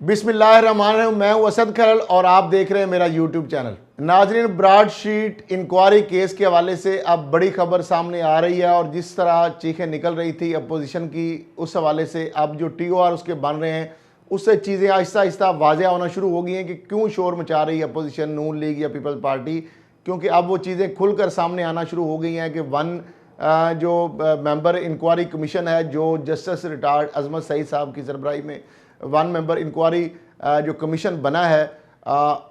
बिस्मिल्लाहिर्रहमानिर्रहीम। मैं हूं असद खरल और आप देख रहे हैं मेरा यूट्यूब चैनल। नाजरीन, ब्रॉडशीट इंक्वायरी केस के हवाले से अब बड़ी खबर सामने आ रही है और जिस तरह चीखें निकल रही थी अपोजिशन की, उस हवाले से अब जो TOR उसके बन रहे हैं उससे चीज़ें आहिस्ता आहिस्ता वाज़ेह होना शुरू हो गई हैं कि क्यों शोर मचा रही है अपोजिशन, नून लीग या पीपल्स पार्टी। क्योंकि अब वो चीज़ें खुलकर सामने आना शुरू हो गई हैं कि जो मेंबर इंक्वायरी कमीशन है, जो जस्टिस रिटायर्ड अजमत सईद साहब की सरबराही में 1 मेंबर इंक्वायरी जो कमीशन बना है,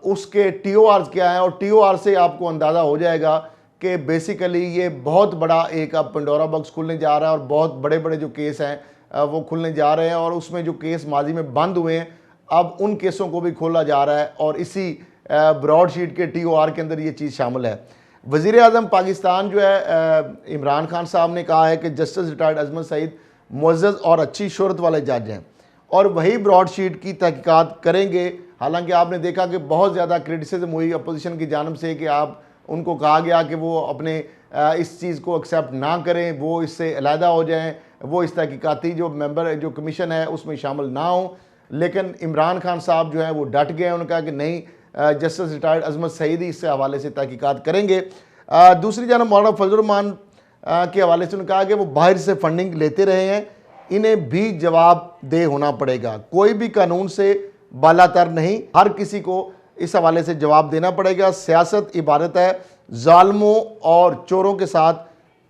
उसके TORs क्या है। और TOR से आपको अंदाज़ा हो जाएगा कि बेसिकली ये बहुत बड़ा एक अब पंडोरा बॉक्स खुलने जा रहा है और बहुत बड़े बड़े जो केस हैं वो खुलने जा रहे हैं। और उसमें जो केस माजी में बंद हुए हैं अब उन केसों को भी खोला जा रहा है और इसी ब्रॉडशीट के TOR के अंदर ये चीज़ शामिल है। वज़ीर आज़म पाकिस्तान जो है इमरान खान साहब ने कहा है कि जस्टिस रिटायर्ड अजमत सईद मुअज़्ज़ज़ और अच्छी शोहरत वाले जज हैं और वही ब्रॉडशीट की तहकीकात करेंगे। हालांकि आपने देखा कि बहुत ज़्यादा क्रिटिसिज्म हुई अपोजिशन की जानब से कि आप उनको कहा गया कि वो अपने इस चीज़ को एक्सेप्ट ना करें, वो इससे अलहदा हो जाएं, वो इस तहकीकाती जो मेंबर जो कमीशन है उसमें शामिल ना हों। लेकिन इमरान खान साहब जो हैं वो डट गए, उन्होंने कहा कि नहीं, जस्टिस रिटायर्ड अजमत सईद इससे हवाले से तहकीकात करेंगे। दूसरी जानब मौलाना फजल रहमान के हवाले से उन्होंने कहा कि वो बाहर से फंडिंग लेते रहे हैं, इन्हें भी जवाबदेह होना पड़ेगा। कोई भी कानून से बालातर नहीं, हर किसी को इस हवाले से जवाब देना पड़ेगा। सियासत इबारत है जालिमों और चोरों के साथ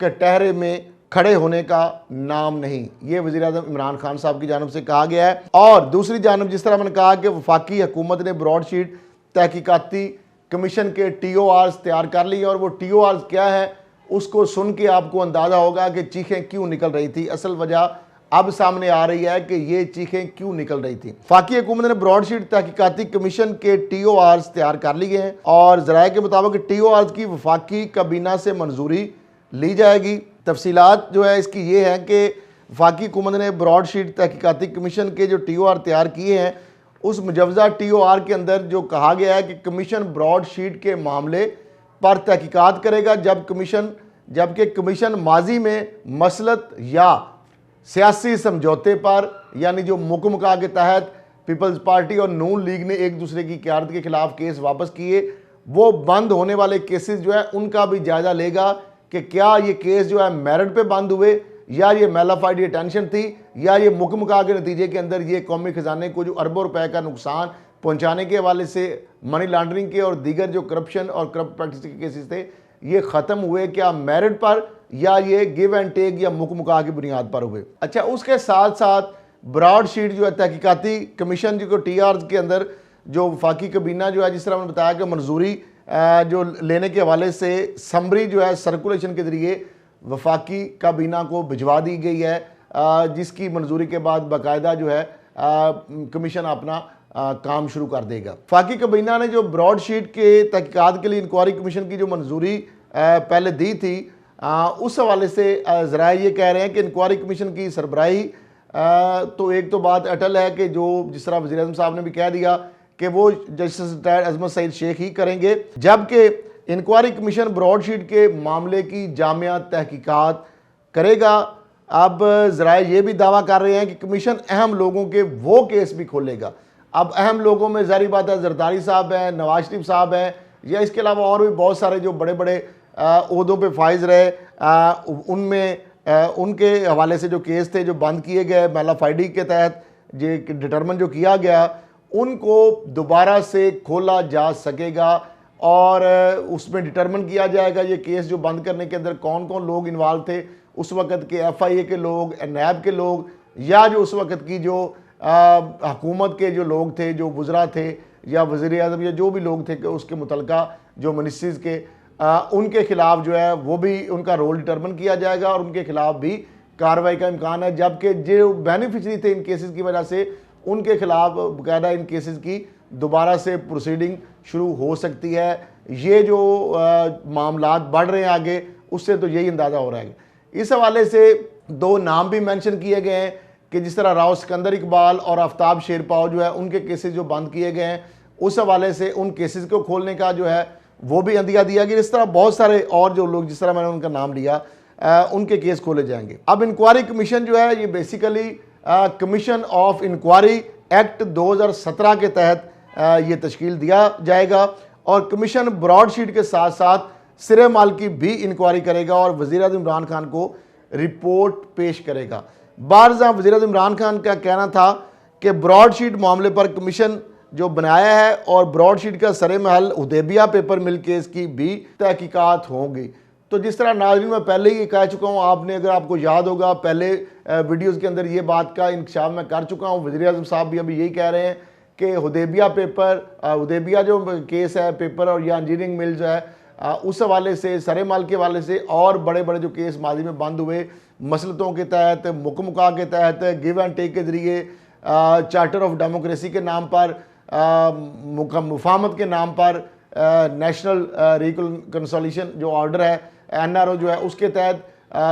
कटहरे में खड़े होने का नाम नहीं। ये वज़ीर आज़म इमरान खान साहब की जानब से कहा गया है। और दूसरी जानब जिस तरह मैंने कहा कि वफाकी हुकूमत ने ब्रॉडशीट तहकीकाती कमीशन के TORs तैयार कर लिए और वो TORs क्या है उसको सुन के आपको अंदाज़ा होगा कि चीखें क्यों निकल रही थी। असल वजह अब सामने आ रही है कि ये चीखें क्यों निकल रही थी। वफाकी हुकूमत ने ब्रॉडशीट तहकीकाती कमीशन के TORs तैयार कर लिए हैं और ज़राए के मुताबिक TORs की वफाकी काबीना से मंजूरी ली जाएगी। तफसीलात जो है इसकी ये है कि वफाकी हुकूमत ने ब्रॉडशीट तहकीकाती कमीशन के जो TOR तैयार किए हैं उस मुजवजा TOR के अंदर जो कहा गया है कि कमीशन ब्रॉडशीट के मामले पर तहकीकात करेगा जबकि कमीशन माजी में मसलत या सियासी समझौते पर, यानी जो मुकमका के तहत पीपल्स पार्टी और नून लीग ने एक दूसरे की क़यादत के खिलाफ केस वापस किए, वो बंद होने वाले केसेस जो है उनका भी जायज़ा लेगा कि क्या ये केस जो है मेरिट पे बंद हुए या ये मेलाफाइड डिटेंशन थी या ये मुकमका के नतीजे के अंदर ये कौमी ख़जाने को जो अरबों रुपए का नुकसान पहुँचाने के हवाले से मनी लॉन्ड्रिंग के और दीगर जो करप्शन और करप्ट प्रैक्टिस के केसेस थे ये ख़त्म हुए, क्या मेरिट पर या ये गिव एंड टेक या मुकमका की बुनियाद पर हुए। अच्छा, उसके साथ साथ ब्रॉडशीट जो है तहकीकाती कमीशन जो TORs के अंदर जो वफाकी काबीना जो है, जिस तरह मैंने बताया कि मंजूरी जो लेने के हवाले से समरी जो है सर्कुलेशन के ज़रिए वफाकी काबीना को भिजवा दी गई है, जिसकी मंजूरी के बाद बाकायदा जो है कमीशन अपना काम शुरू कर देगा। वफाकी काबीना ने जो ब्रॉडशीट के तहकीकात के लिए इंक्वायरी कमीशन की जो मंजूरी पहले दी थी, उस हवाले से ज़रा ये कह रहे हैं कि इंक्वायरी कमीशन की सरबराही तो एक तो बात अटल है कि जो जिस तरह वज़ीर आज़म साहब ने भी कह दिया कि वो जस्टिस रिटायर्ड अजमत सईद शेख ही करेंगे, जबकि इंक्वायरी कमीशन ब्रॉडशीट के मामले की जामिया तहकीकात करेगा। अब ज़रा ये भी दावा कर रहे हैं कि कमीशन अहम लोगों के वो केस भी खोलेगा। अब अहम लोगों में ज़ाहिर बात है जरदारी साहब हैं, नवाज शरीफ साहब हैं, या इसके अलावा और भी बहुत सारे जो बड़े बड़े ओहदों पे फाइज रहे, उनमें उनके हवाले से जो केस थे जो बंद किए गए मेलाफाइडी के तहत जो डिटर्मन जो किया गया, उनको दोबारा से खोला जा सकेगा और उसमें डिटर्मन किया जाएगा ये केस जो बंद करने के अंदर कौन कौन लोग इन्वॉल्व थे, उस वक़्त के FIA के लोग, नैब के लोग, या जो उस वक़्त की जो हुकूमत के जो लोग थे, जो वज़रा थे या वज़ीर आज़म या जो भी लोग थे कि उसके मुतलका जो मिनिस्ट्रीज़ के उनके खिलाफ जो है वो भी उनका रोल डिटर्मन किया जाएगा और उनके खिलाफ भी कार्रवाई का इम्कान है। जबकि जो बेनिफिशरी थे इन केसेस की वजह से उनके खिलाफ बाकायदा इन केसेस की दोबारा से प्रोसीडिंग शुरू हो सकती है। ये जो मामलात बढ़ रहे हैं आगे, उससे तो यही अंदाज़ा हो रहा है। इस हवाले से 2 नाम भी मेंशन किए गए हैं कि जिस तरह राव सिकंदर इकबाल और आफ्ताब शेरपाव जो है उनके केसेस जो बंद किए गए हैं, उस हवाले से उन केसेस को खोलने का जो है वो भी अंदिया दिया गया। इस तरह बहुत सारे और जो लोग जिस तरह मैंने उनका नाम लिया उनके केस खोले जाएंगे। अब इंक्वायरी कमीशन जो है ये basically commission of inquiry act 2017 के तहत ये तश्कील दिया जाएगा और कमीशन ब्रॉडशीट के साथ साथ सिरे माल की भी इंक्वायरी करेगा और वज़ीर-ए-आज़म इमरान खान को रिपोर्ट पेश करेगा। बारज़ा वज़ीर-ए-आज़म इमरान खान का कहना था कि ब्रॉडशीट मामले पर कमीशन जो बनाया है और ब्रॉडशीट का सरे महल हुदैबिया पेपर मिल केस की भी तहकीकात होंगी। तो जिस तरह नाज़रीन मैं पहले ही कह चुका हूँ, आपने अगर आपको याद होगा पहले वीडियोज़ के अंदर ये बात का इंकशाफ मैं कर चुका हूँ। वज़ीर-ए-आज़म साहब भी अभी यही कह रहे हैं कि हुदैबिया पेपर, हुदैबिया जो केस है पेपर और या इंजीनियरिंग मिल जो है उस हवाले से, सरे माल के हवाले से और बड़े बड़े जो केस माजी में बंद हुए, मसलतों के तहत, मुकमुका के तहत, गिव एंड टेक के ज़रिए, चार्टर ऑफ डेमोक्रेसी के नाम पर, मुफाहमत के नाम पर, नेशनल रिकंसिलिएशन जो ऑर्डर है NRO जो है उसके तहत,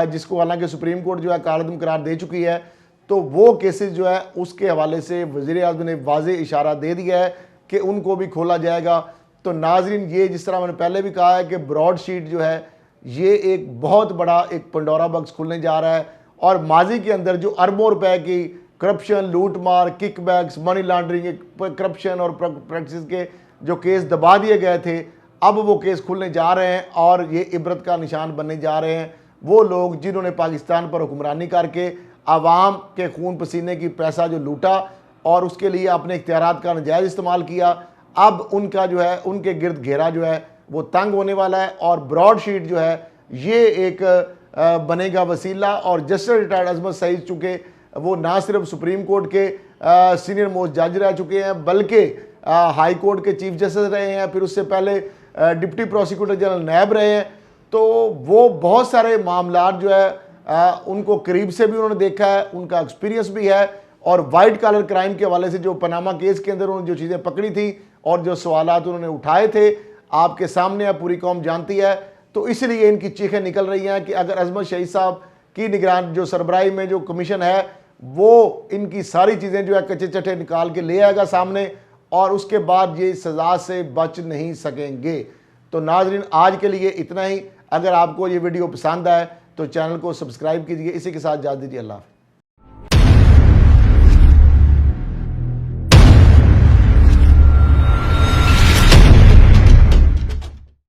जिसको हालांकि सुप्रीम कोर्ट जो है कालअदम करार दे चुकी है, तो वो केसेस जो है उसके हवाले से वज़ीर-ए-आज़म ने वाज़े इशारा दे दिया है कि उनको भी खोला जाएगा। तो नाज़रीन ये जिस तरह मैंने पहले भी कहा है कि ब्रॉडशीट जो है ये एक बहुत बड़ा एक पंडोरा बॉक्स खुलने जा रहा है और माजी के अंदर जो अरबों रुपए की करप्शन, लूट मार, किकबैक्स, मनी लॉन्ड्रिंग, करप्शन और प्रैक्टिस के जो केस दबा दिए गए थे, अब वो केस खुलने जा रहे हैं और ये इबरत का निशान बनने जा रहे हैं। वो लोग जिन्होंने पाकिस्तान पर हुक्मरानी करके आवाम के खून पसीने की पैसा जो लूटा और उसके लिए अपने इख्तियारात का नाजायज़ इस्तेमाल किया, अब उनका जो है उनके गिर्द घेरा जो है वो तंग होने वाला है और ब्रॉडशीट जो है ये एक बनेगा वसीला। और जस्टिस रिटायर्ड अजमत सईद चूँकि वो ना सिर्फ सुप्रीम कोर्ट के सीनियर मोस्ट जज रह चुके हैं बल्कि हाई कोर्ट के चीफ जस्टिस रहे हैं, फिर उससे पहले डिप्टी प्रोसिक्यूटर जनरल नैब रहे हैं, तो वो बहुत सारे मामला जो है उनको करीब से भी उन्होंने देखा है, उनका एक्सपीरियंस भी है और वाइट कॉलर क्राइम के हवाले से जो पनामा केस के अंदर उन्होंने जो चीज़ें पकड़ी थी और जो सवालात उन्होंने उठाए थे आपके सामने अब पूरी कौम जानती है। तो इसलिए इनकी चीखें निकल रही हैं कि अगर अजमत शहीद साहब की निगरान जो सरबराही में जो कमीशन है वो इनकी सारी चीज़ें जो है कच्चे चट्टे निकाल के ले आएगा सामने और उसके बाद ये सज़ा से बच नहीं सकेंगे। तो नाज़रीन आज के लिए इतना ही। अगर आपको ये वीडियो पसंद आए तो चैनल को सब्सक्राइब कीजिए। इसी के साथ इजाज़त दीजिए। अल्लाह हाफ़िज़।